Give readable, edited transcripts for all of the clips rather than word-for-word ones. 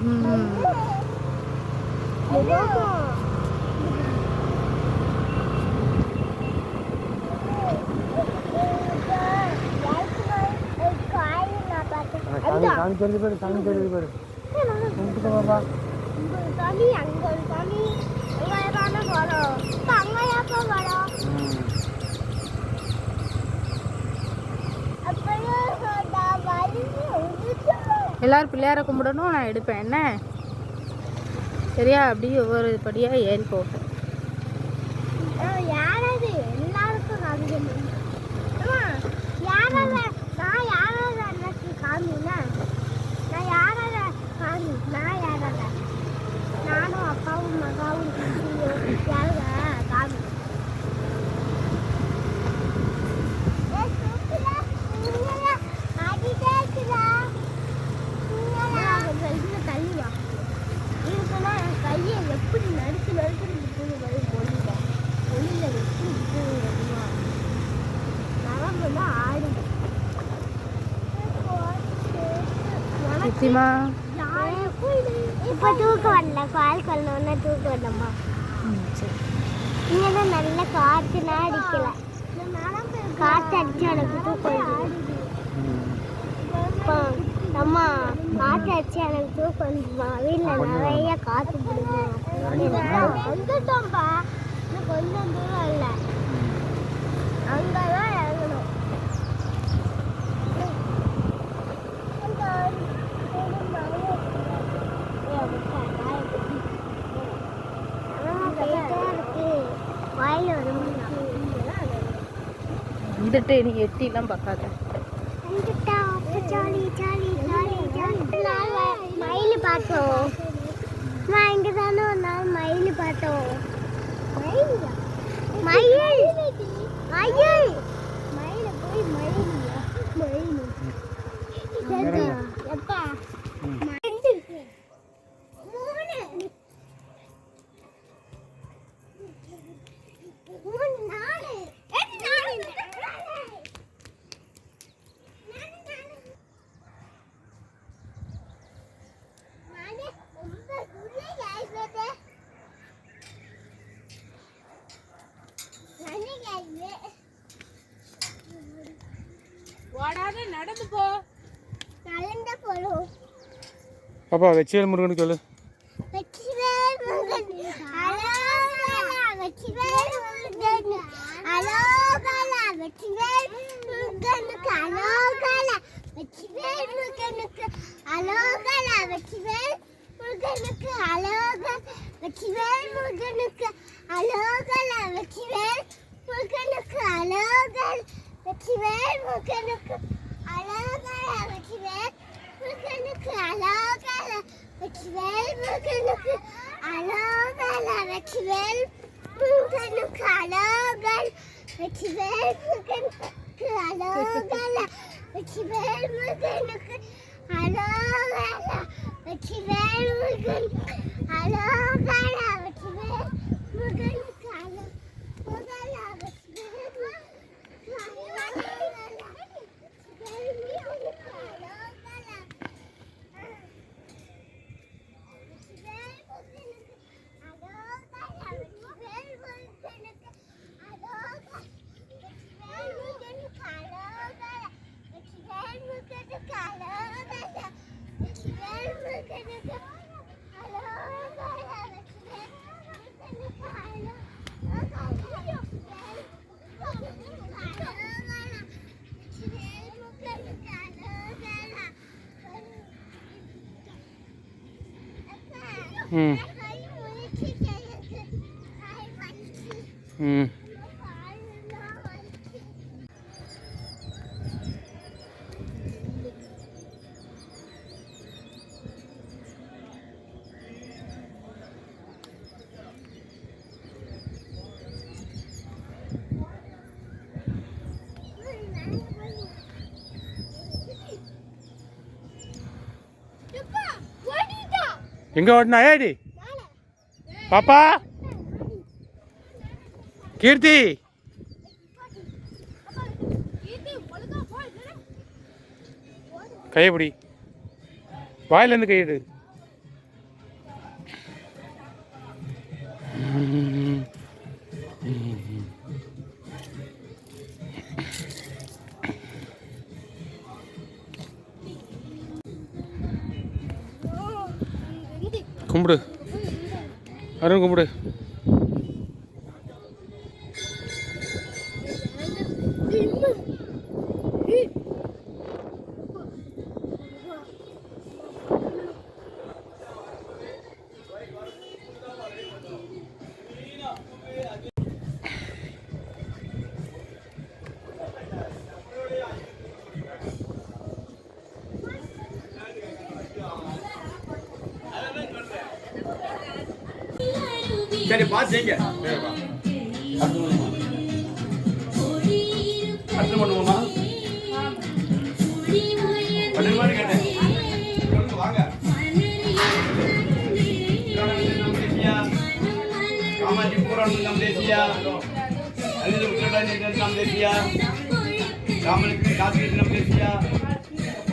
சாமி தெரிஞ்சு போயிடு, சாமி தெரிஞ்சு போயிடு. கும்பிட்டு பாப்பா. சாமி அங்க ஒரு சாமி அங்கே வரோம். அங்கே எப்போ வரோம்? எல்லாரும் பிள்ளையார கும்பிடணும். நான் எடுப்பேன் என்ன சரியா? அப்படியே ஒவ்வொரு படியாக ஏறி போட்டேன். யாராவது எல்லாருக்கும் நான் யாராவது அன்னைக்கு காமினா நான் யாராவது காமி நான் யாராவது நானும் அப்பாவும் மகாவும் யாராவது காமி தள்ளிவா இருக்குன்னா என் கையை எப்படி நடுத்து நடுத்து ஒளியில ஒளியில எப்படி வருமா நரம்புனா ஆடுது. இப்போ தூக்கம் வரல, கால் கல்லோன்னா தூக்கம் வரலம்மா. இங்கதான் நல்ல காற்றுனா அடிக்கல, காற்று அடிச்சு எனக்கு தூக்கம். அம்மா காற்று அடிச்சு எனக்கு தூக்கம் வந்துமா. வீட்டில் நிறைய காற்று பிடிக்கும். வந்துட்டோம்ப்பா, இன்னும் கொஞ்சம் தூரம் இல்லை, அங்கதான் இறங்கணும். வந்துட்டு நீ எட்டிலாம் பார்க்காத. மயில் பார்த்தோம், இங்கே தானே ஒரு நாள் மயில் பார்த்தோம். மயில் மயில் மயில் மயில போய் மயில் மயில் எப்பா நடந்து போ. பாப்பா வெற்றிவேல் முருகனுக்கு சொல்லு. வெற்றிவேல் முருகன் அலோகலா, வெற்றிவேல் முருகன் அலோகலா, வெற்றிவேல் முருகனுக்கு அலோகலா, வெற்றிவேல் முருகனுக்கு அலோகலா, வெற்றிவேல் முருகனுக்கு அலோகலா, வெற்றிவேல் முருகனுக்கு அலோகலா, வெற்றிவேல் முருகனுக்கு அலோகலா, வெற்றிவேல் முருகனுக்கு அலோகலா, வெற்றிவேல் முருகனுக்கு அலோகலா, வெற்றிவேல் முருகனுக்கு அலோகலா, வெற்றிவேல் முருகனுக்கு அலோகலா, வெற்றிவேல் முருகனுக்கு அலோகலா, வெற்றிவேல் முருகனுக்கு அலோகலா, வெற்றிவேல் முருகனுக்கு அலோகலா, வெற்றிவேல் முருகனுக்கு அலோகலா, எங்கே ஓட்டினா ஏடி பாப்பா கீர்த்தி கையப்பிடி வாயிலேருந்து கையிடு கும்பிடு அருண் கும்பிடு. சரி பார்த்து செய்யுங்க. அடுத்து பண்ணுவோமா? பண்ணுவான்னு கேட்டேன். வாங்க. காமாட்சி பூரான் நம் தேசியா, அலில் உத்திரடாணி நம் தேசியா, காமலுக்கு காத்திரி நம் தேசியா,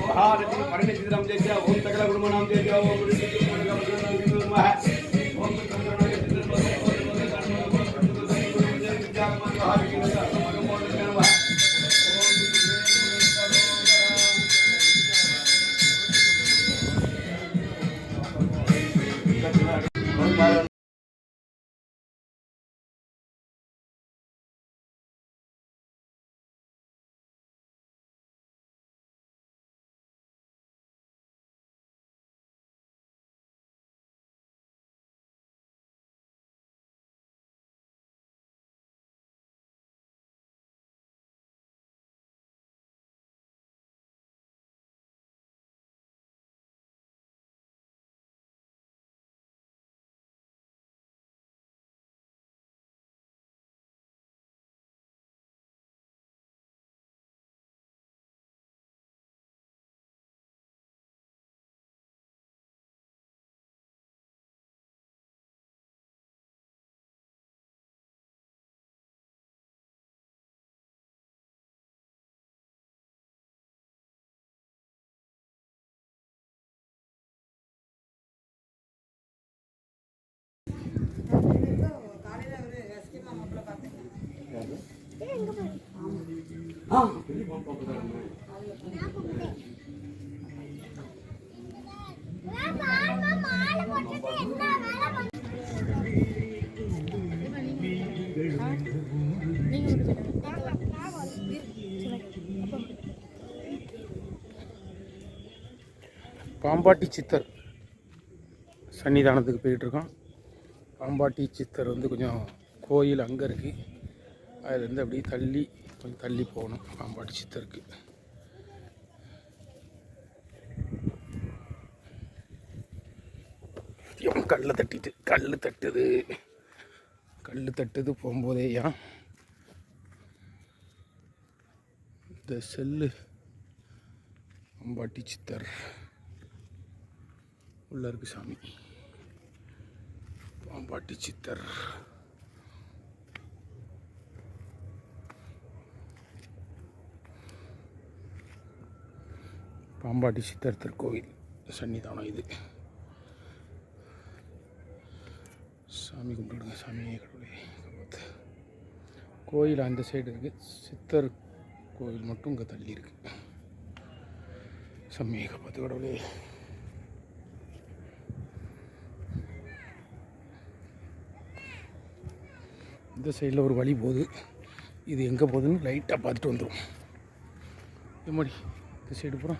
மகாலட்சுமி பரமேஸ்வரி நம் தேசியா, ஓம் சகல குடும்ப நாம் தேசியா, ஓம் பாம்பாட்டி சித்தர் சன்னிதானத்துக்கு போயிட்டுருக்கோம். பாம்பாட்டி சித்தர் வந்து கொஞ்சம் கோயில் அங்கே இருக்குது. அதுலேருந்து அப்படியே கொஞ்சம் தள்ளி போகணும் பாம்பாட்டி சித்தருக்கு. கல் தட்டுது போகும்போதே ஏன் இந்த செல்லு பாம்பாட்டி சித்தர் உள்ள இருக்கு சாமி. பாம்பாட்டி சித்தர் பாம்பாட்டி சித்தர் திருக்கோவில் சன்னிதானம் இது. சாமி கும்பிடுங்க. சாமியே கடவுளே. கோயில் அந்த சைடு இருக்குது. சித்தர் கோயில் மட்டும் இங்கே தள்ளி இருக்கு. சாமியை காப்பாற்று கடவுளே. இந்த சைடில் ஒரு வழி போகுது. இது எங்கே போகுதுன்னு லைட்டாக பார்த்துட்டு வந்துடும். எப்படி இந்த சைடு பூரா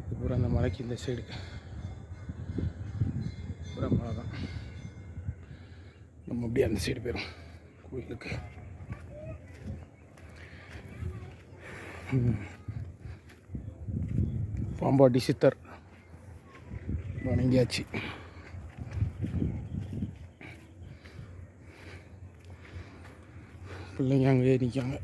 இது பூரா அந்த மலைக்கு இந்த சைடு பூரா மலை தான். நம்ம அப்படியே அந்த சைடு போயிடும் கோயிலுக்கு. பாம்பாட்டி சித்தர் வணங்கியாச்சு. பிள்ளைங்க அங்கேயே நிற்காங்க.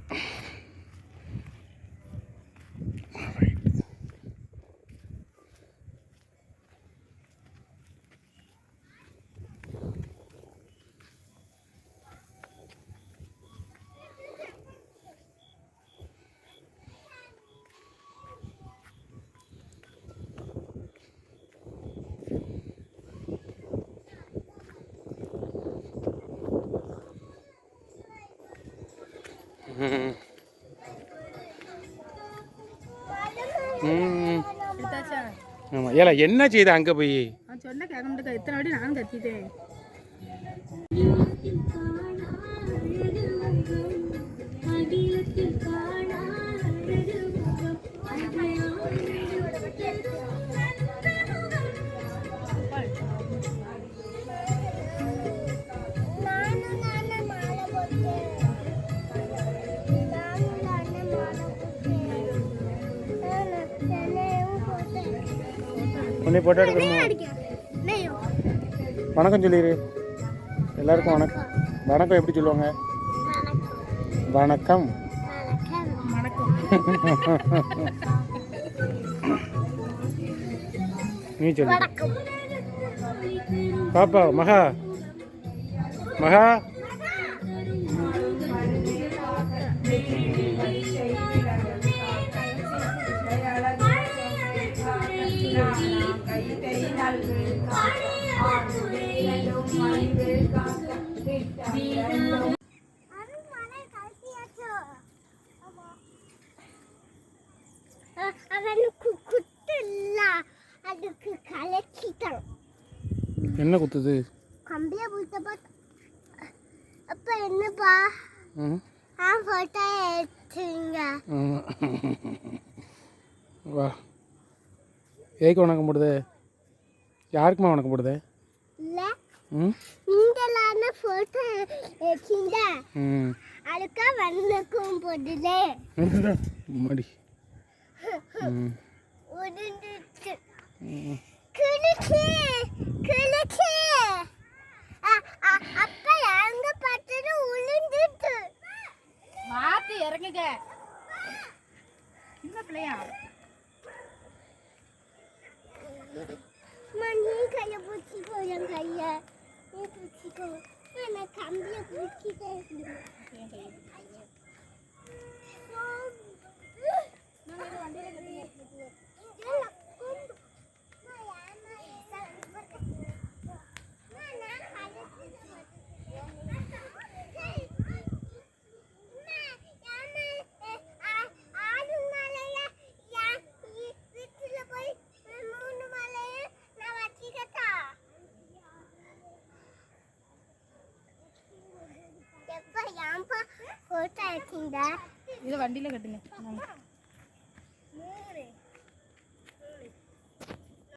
எடுத்தாச்சா? ஆமாம் ஏல என்ன செய்த அங்கே போய் நான் சொன்ன கேட்க மாட்டேங்க. எத்தனை வாட்டி நானும் கத்திட்டேன். உன்னை போட்டோ எடுக்கணுமா? வணக்கம் சொல்லிடு எல்லாருக்கும். வணக்கம் வணக்கம் எப்படி சொல்லுவாங்க? வணக்கம் வணக்கம். நீ சொல்லு பாப்பா. மகா மகா அவனுக்கு குத்துல அதுக்கு கலக்கிட்டான். என்ன குத்துது? கம்பியை பூத்தப்ப அப்ப என்னப்பா போட்டோ எடுத்துங்க. வா ஏக்கு வணக்கம் போடுது? யாருக்குமா வணக்கம் போடுது? இல்ல நீங்களான போட்டோ எடுத்தீங்க அதுக்கா வணக்கம் போடுதே மடி உருந்துச்சு கிளிக்கு கிளிக்கு அப்ப எங்க பார்த்தது உளுந்துச்சு. மாத்தி இறங்குங்க. சின்ன பிள்ளையா? நீ கைய பிடிச்சிக்கோ. என் கைய நீ பிடிச்சிக்கோ. நான் கம்பியை பிடிச்சிட்டே இதை வண்டியில கட்டுங்க.